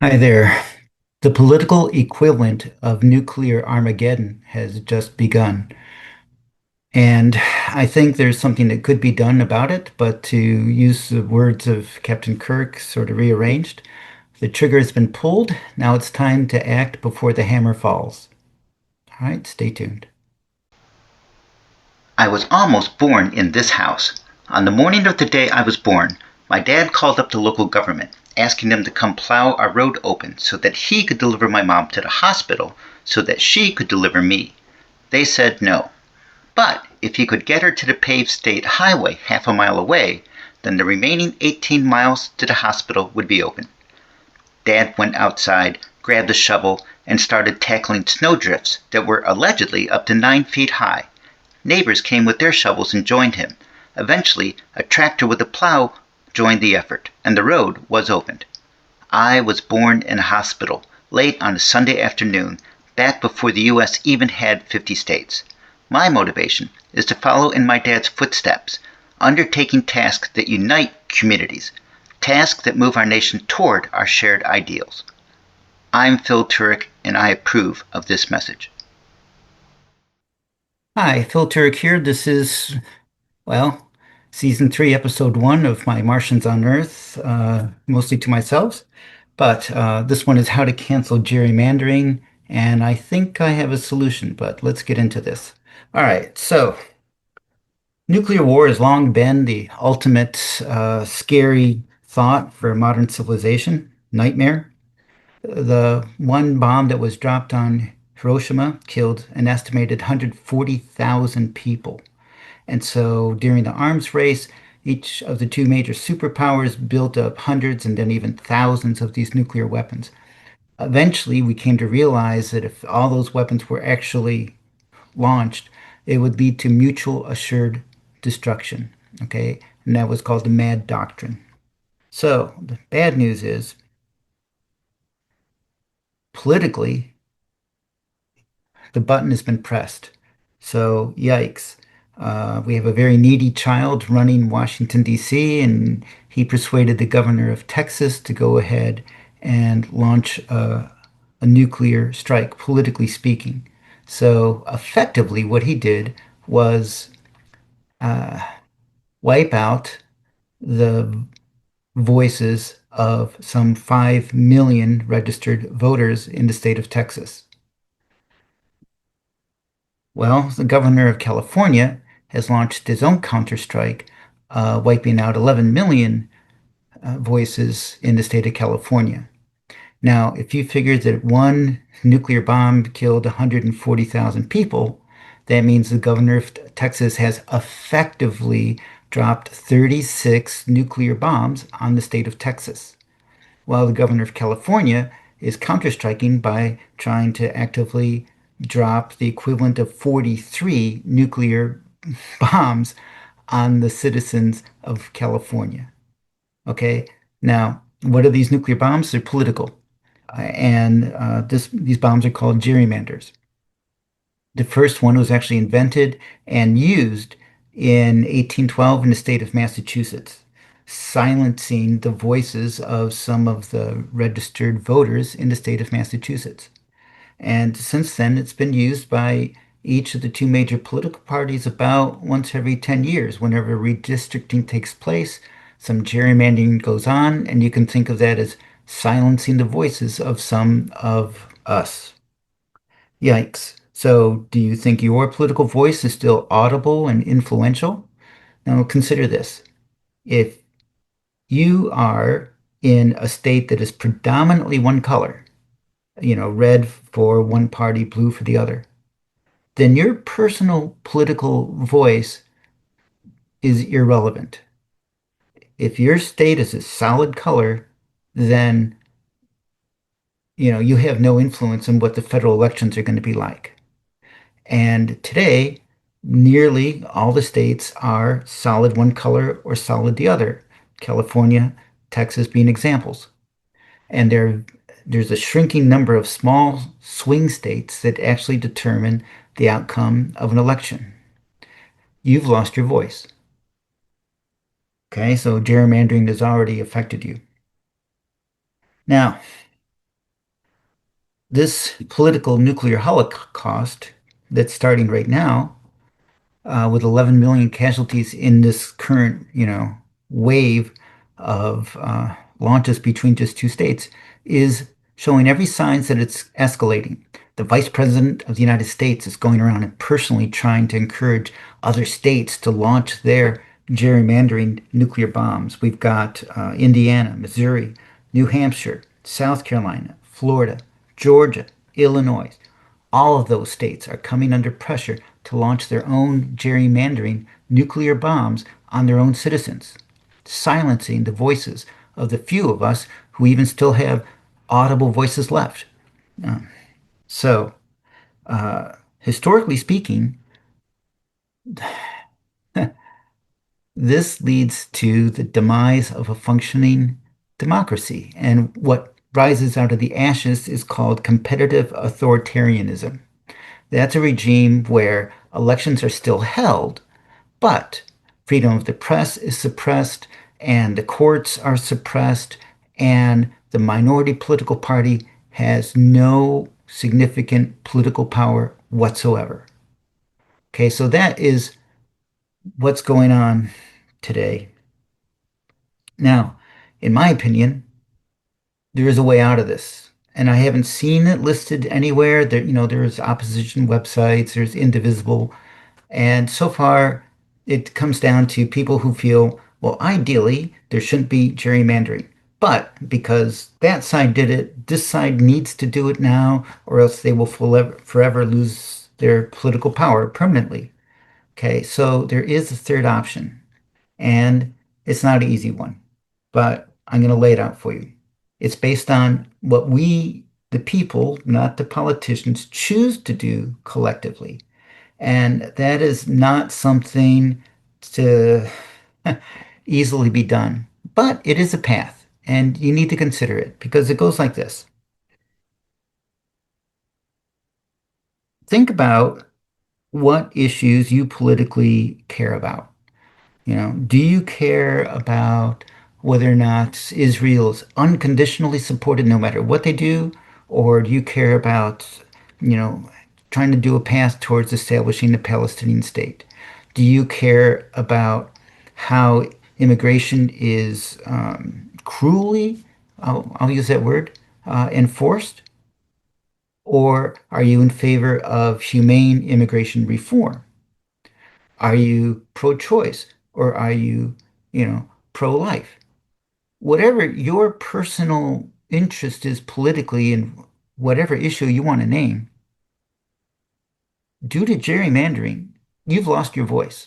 Hi there. The political equivalent of nuclear Armageddon has just begun. And I think there's something that could be done about it, but to use the words of Captain Kirk, sort of rearranged, the trigger has been pulled. Now it's time to act before the hammer falls. All right, stay tuned. I was almost born in this house. On the morning of the day I was born, my dad called up the local government, asking them to come plow our road open so that he could deliver my mom to the hospital so that she could deliver me. They said no. But if he could get her to the paved state highway half a mile away, then the remaining 18 miles to the hospital would be open. Dad went outside, grabbed a shovel, and started tackling snowdrifts that were allegedly up to 9 feet high. Neighbors came with their shovels and joined him. Eventually, a tractor with a plow joined the effort, and the road was opened. I was born in a hospital, late on a Sunday afternoon, back before the U.S. even had 50 states. My motivation is to follow in my dad's footsteps, undertaking tasks that unite communities, tasks that move our nation toward our shared ideals. I'm Phil Turek, and I approve of this message. Hi, Phil Turek here. This is, well, season three, episode one of my Martians on Earth, mostly to myself. But this one is how to cancel gerrymandering, and I think I have a solution, but let's get into this. All right, so nuclear war has long been the ultimate scary thought for modern civilization, nightmare. The one bomb that was dropped on Hiroshima killed an estimated 140,000 people. And so during the arms race, each of the two major superpowers built up hundreds and then even thousands of these nuclear weapons. Eventually, we came to realize that if all those weapons were actually launched, it would lead to mutual assured destruction. Okay. And that was called the MAD doctrine. So the bad news is politically, the button has been pressed. So, yikes. We have a very needy child running Washington, D.C., and he persuaded the governor of Texas to go ahead and launch a nuclear strike, politically speaking. So, effectively, what he did was wipe out the voices of some 5 million registered voters in the state of Texas. Well, the governor of California has launched his own counterstrike, wiping out 11 million voices in the state of California. Now, if you figure that one nuclear bomb killed 140,000 people, that means the governor of Texas has effectively dropped 36 nuclear bombs on the state of Texas, while the governor of California is counterstriking by trying to actively drop the equivalent of 43 nuclear bombs on the citizens of California. Okay, now what are these nuclear bombs? They're political, and these bombs are called gerrymanders. The first one was actually invented and used in 1812 in the state of Massachusetts, silencing the voices of some of the registered voters in the state of Massachusetts. And since then, it's been used by each of the two major political parties about once every 10 years. Whenever redistricting takes place, some gerrymandering goes on, and you can think of that as silencing the voices of some of us. Yikes. So, do you think your political voice is still audible and influential? Now, consider this. If you are in a state that is predominantly one color, red for one party, blue for the other, then your personal political voice is irrelevant. If your state is a solid color, then you have no influence on what the federal elections are going to be like. And today, nearly all the states are solid one color or solid the other. California, Texas being examples. And there's a shrinking number of small swing states that actually determine the outcome of an election. You've lost your voice. Okay, so gerrymandering has already affected you. Now, this political nuclear holocaust that's starting right now, with 11 million casualties in this current, wave of launches between just two states, is showing every signs that it's escalating. The Vice President of the United States is going around and personally trying to encourage other states to launch their gerrymandering nuclear bombs. We've got Indiana, Missouri, New Hampshire, South Carolina, Florida, Georgia, Illinois. All of those states are coming under pressure to launch their own gerrymandering nuclear bombs on their own citizens, silencing the voices of the few of us who even still have audible voices left. So, historically speaking, this leads to the demise of a functioning democracy. And what rises out of the ashes is called competitive authoritarianism. That's a regime where elections are still held, but freedom of the press is suppressed, and the courts are suppressed, and the minority political party has no significant political power whatsoever. Okay, so that is what's going on today. Now, in my opinion, there is a way out of this. And I haven't seen it listed anywhere. There's opposition websites, there's Indivisible. And so far, it comes down to people who feel, well, ideally, there shouldn't be gerrymandering. But because that side did it, this side needs to do it now, or else they will forever lose their political power permanently. Okay, so there is a third option, and it's not an easy one, but I'm going to lay it out for you. It's based on what we, the people, not the politicians, choose to do collectively. And that is not something to easily be done, but it is a path, and you need to consider it because it goes like this. Think about what issues you politically care about. Do you care about whether or not Israel is unconditionally supported no matter what they do? Or do you care about, you know, trying to do a path towards establishing a Palestinian state? Do you care about how immigration is cruelly, I'll use that word, enforced? Or are you in favor of humane immigration reform? Are you pro-choice or are you, pro-life? Whatever your personal interest is politically in whatever issue you want to name, due to gerrymandering, you've lost your voice.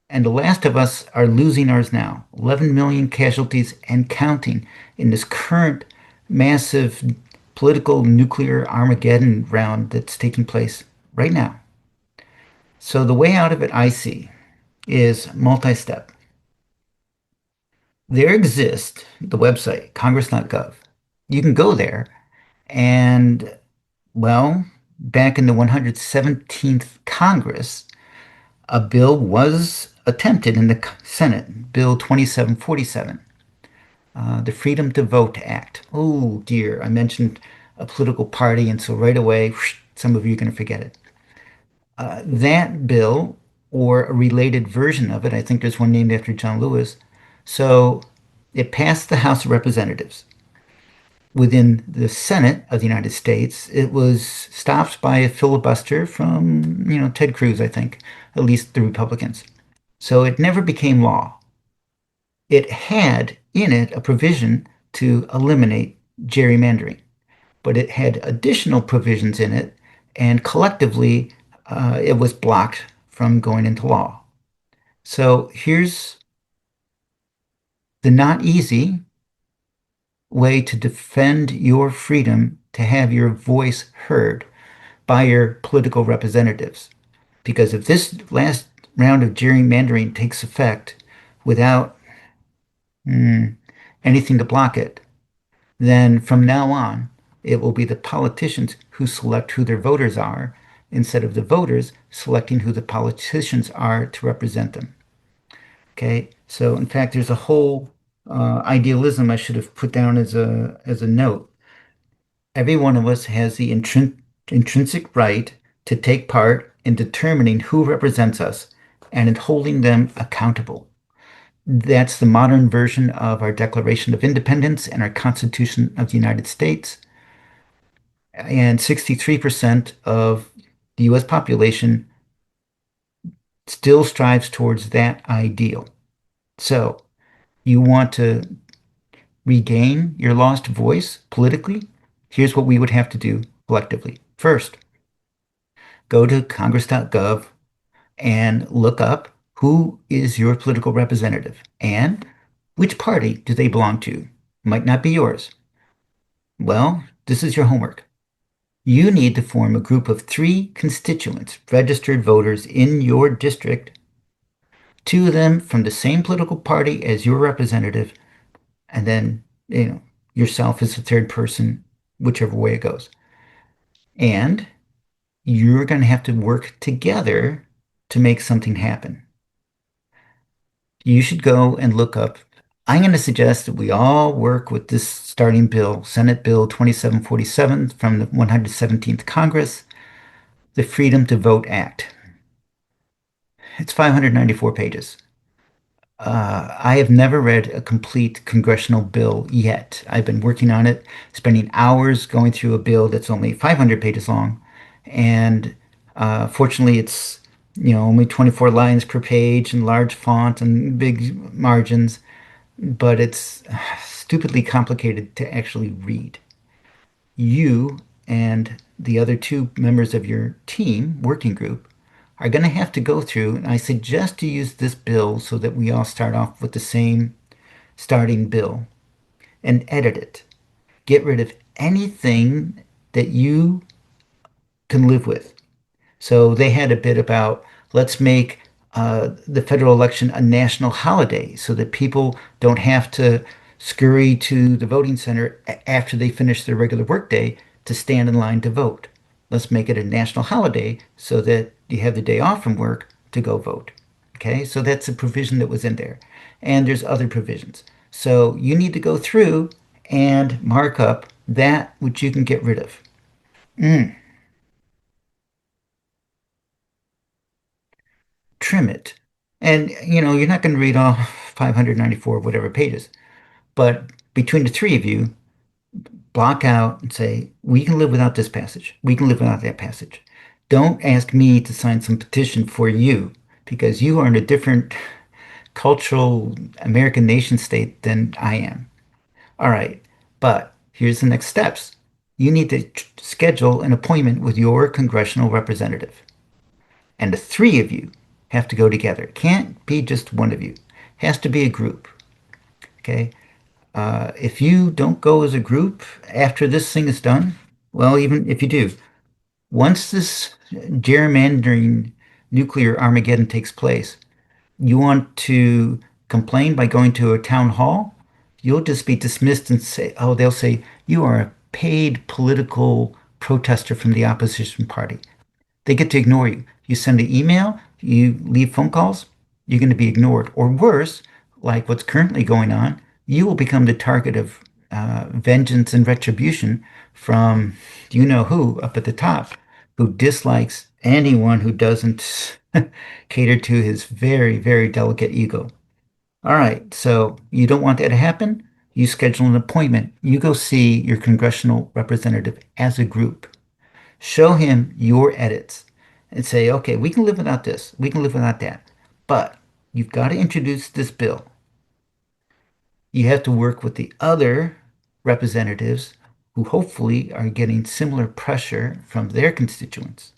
And the last of us are losing ours now. 11 million casualties and counting in this current massive political nuclear Armageddon round that's taking place right now. So the way out of it I see is multi-step. There exists the website, congress.gov. You can go there and, well, back in the 117th Congress, a bill was attempted in the Senate, Bill 2747, the Freedom to Vote Act. Oh dear, I mentioned a political party, and so right away, some of you are going to forget it. That bill, or a related version of it, I think there's one named after John Lewis. So it passed the House of Representatives. Within the Senate of the United States, it was stopped by a filibuster from, Ted Cruz, I think, at least the Republicans. So it never became law. It had in it a provision to eliminate gerrymandering, but it had additional provisions in it, and collectively, it was blocked from going into law. So here's the not easy way to defend your freedom to have your voice heard by your political representatives. Because if this last round of gerrymandering takes effect without anything to block it, then from now on, it will be the politicians who select who their voters are instead of the voters selecting who the politicians are to represent them. Okay, so in fact, there's a whole idealism I should have put down as a note. Every one of us has the intrinsic right to take part in determining who represents us and in holding them accountable. That's the modern version of our Declaration of Independence and our Constitution of the United States. And 63% of the US population still strives towards that ideal. So, you want to regain your lost voice politically? Here's what we would have to do collectively. First, go to congress.gov and look up who is your political representative and which party do they belong to. Might not be yours. Well, this is your homework. You need to form a group of 3 constituents, registered voters in your district, 2 of them from the same political party as your representative, and then, yourself as the third person, whichever way it goes. And you're going to have to work together to make something happen. You should go and look up. I'm going to suggest that we all work with this starting bill, Senate Bill 2747 from the 117th Congress, the Freedom to Vote Act. It's 594 pages. I have never read a complete congressional bill yet. I've been working on it, spending hours going through a bill that's only 500 pages long. And fortunately, it's only 24 lines per page and large font and big margins, but it's stupidly complicated to actually read. You and the other 2 members of your team, working group, are going to have to go through, and I suggest you use this bill so that we all start off with the same starting bill and edit it. Get rid of anything that you can live with. So they had a bit about let's make the federal election a national holiday so that people don't have to scurry to the voting center after they finish their regular workday to stand in line to vote. Let's make it a national holiday so that you have the day off from work to go vote. Okay, so that's a provision that was in there. And there's other provisions. So you need to go through and mark up that which you can get rid of. Mm, Trim it. And you're not going to read all 594 whatever pages, but between the 3 of you, block out and say, we can live without this passage. We can live without that passage. Don't ask me to sign some petition for you because you are in a different cultural American nation state than I am. All right, but here's the next steps. You need to schedule an appointment with your congressional representative. And the 3 of you have to go together. It can't be just one of you. It has to be a group. Okay? If you don't go as a group after this thing is done, well, even if you do, once this gerrymandering nuclear Armageddon takes place, you want to complain by going to a town hall, you'll just be dismissed and say, oh, they'll say, you are a paid political protester from the opposition party. They get to ignore you. You send an email, you leave phone calls, you're going to be ignored. Or worse, like what's currently going on, you will become the target of vengeance and retribution from you know who up at the top, who dislikes anyone who doesn't cater to his very, very delicate ego. All right, so you don't want that to happen? You schedule an appointment. You go see your congressional representative as a group. Show him your edits and say, okay, we can live without this. We can live without that. But you've got to introduce this bill. You have to work with the other representatives who hopefully are getting similar pressure from their constituents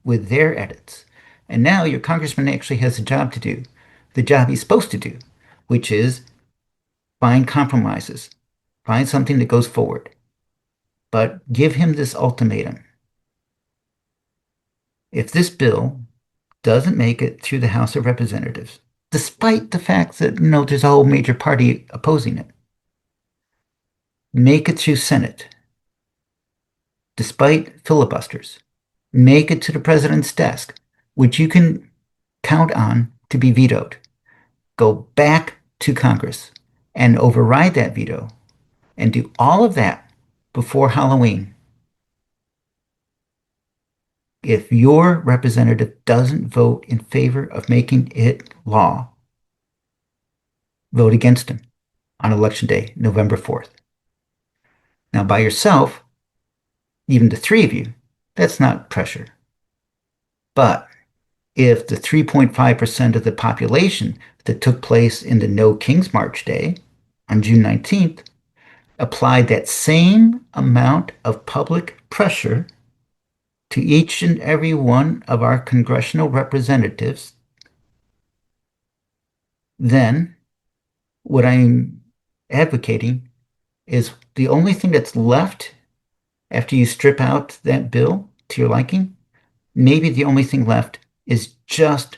with their edits. And now your congressman actually has a job to do, the job he's supposed to do, which is find compromises, find something that goes forward. But give him this ultimatum. If this bill doesn't make it through the House of Representatives, despite the fact that, there's a whole major party opposing it, make it through Senate, despite filibusters, make it to the president's desk, which you can count on to be vetoed. Go back to Congress and override that veto and do all of that before Halloween. If your representative doesn't vote in favor of making it law, vote against him on election day, November 4th. Now, by yourself, even the three of you, that's not pressure. But if the 3.5% of the population that took place in the No King's March Day on June 19th applied that same amount of public pressure to each and every one of our congressional representatives, then what I'm advocating is the only thing that's left after you strip out that bill to your liking, maybe the only thing left is just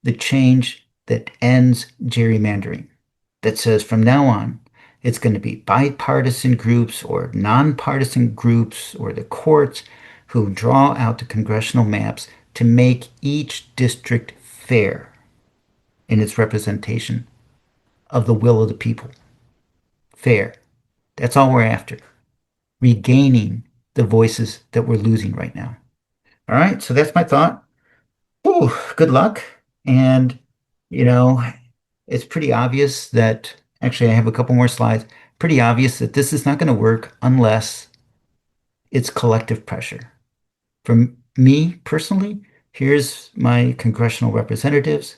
the change that ends gerrymandering, that says from now on, it's going to be bipartisan groups or nonpartisan groups or the courts who draw out the congressional maps to make each district fair in its representation of the will of the people. Fair. That's all we're after. Regaining the voices that we're losing right now. All right, so that's my thought. Ooh, good luck. And, you know, it's pretty obvious that actually I have a couple more slides. Pretty obvious that this is not going to work unless it's collective pressure. For me personally, here's my congressional representatives.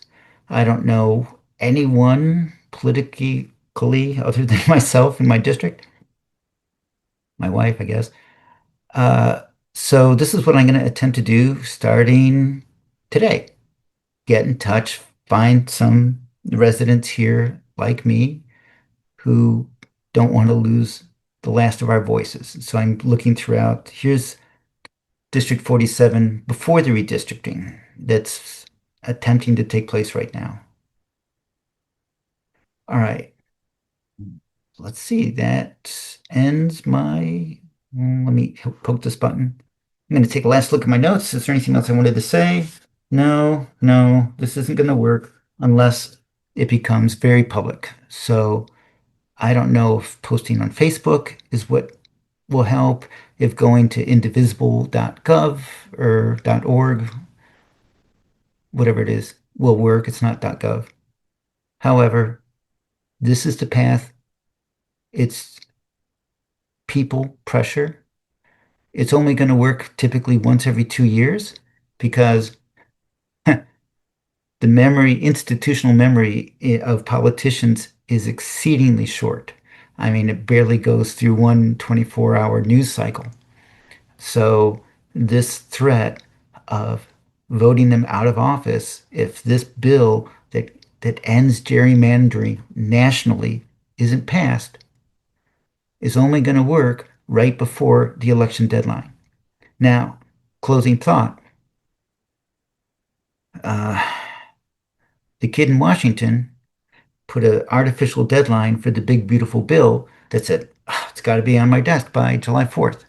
I don't know anyone politically other than myself in my district, my wife, I guess. Uh, so this is what I'm going to attempt to do starting today. Get in touch, find some residents here like me who don't want to lose the last of our voices. So I'm looking throughout. Here's District 47 before the redistricting that's attempting to take place right now. All right. Let's see. That ends my. Let me poke this button. I'm going to take a last look at my notes. Is there anything else I wanted to say? No, no, this isn't going to work unless it becomes very public. So I don't know if posting on Facebook is what will help, if going to indivisible.gov or .org, whatever it is, will work. It's not .gov. However, this is the path. It's people pressure. It's only going to work typically once every 2 years because the institutional memory of politicians is exceedingly short. I mean, it barely goes through one 24-hour news cycle. So this threat of voting them out of office, if this bill that ends gerrymandering nationally isn't passed, is only going to work right before the election deadline. Now, closing thought. Uh, the kid in Washington put an artificial deadline for the big, beautiful bill that said, "Ah, it's got to be on my desk by July 4th."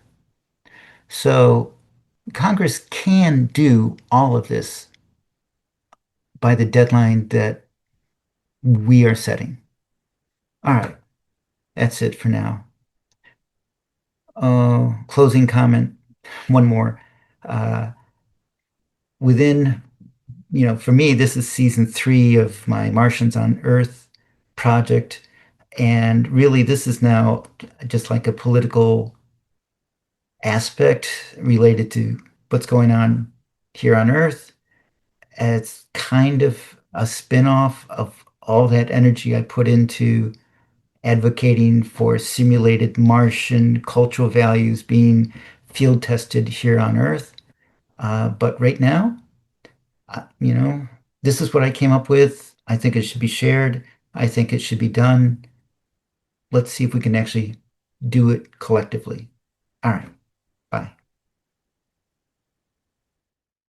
So Congress can do all of this by the deadline that we are setting. All right, that's it for now. Closing comment, one more. Uh, within, for me, this is season 3 of my Martians on Earth project. And really, this is now just like a political aspect related to what's going on here on Earth. It's kind of a spin-off of all that energy I put into advocating for simulated Martian cultural values being field tested here on Earth. But right now, you know, this is what I came up with. I think it should be shared. I think it should be done. Let's see if we can actually do it collectively. All right. Bye.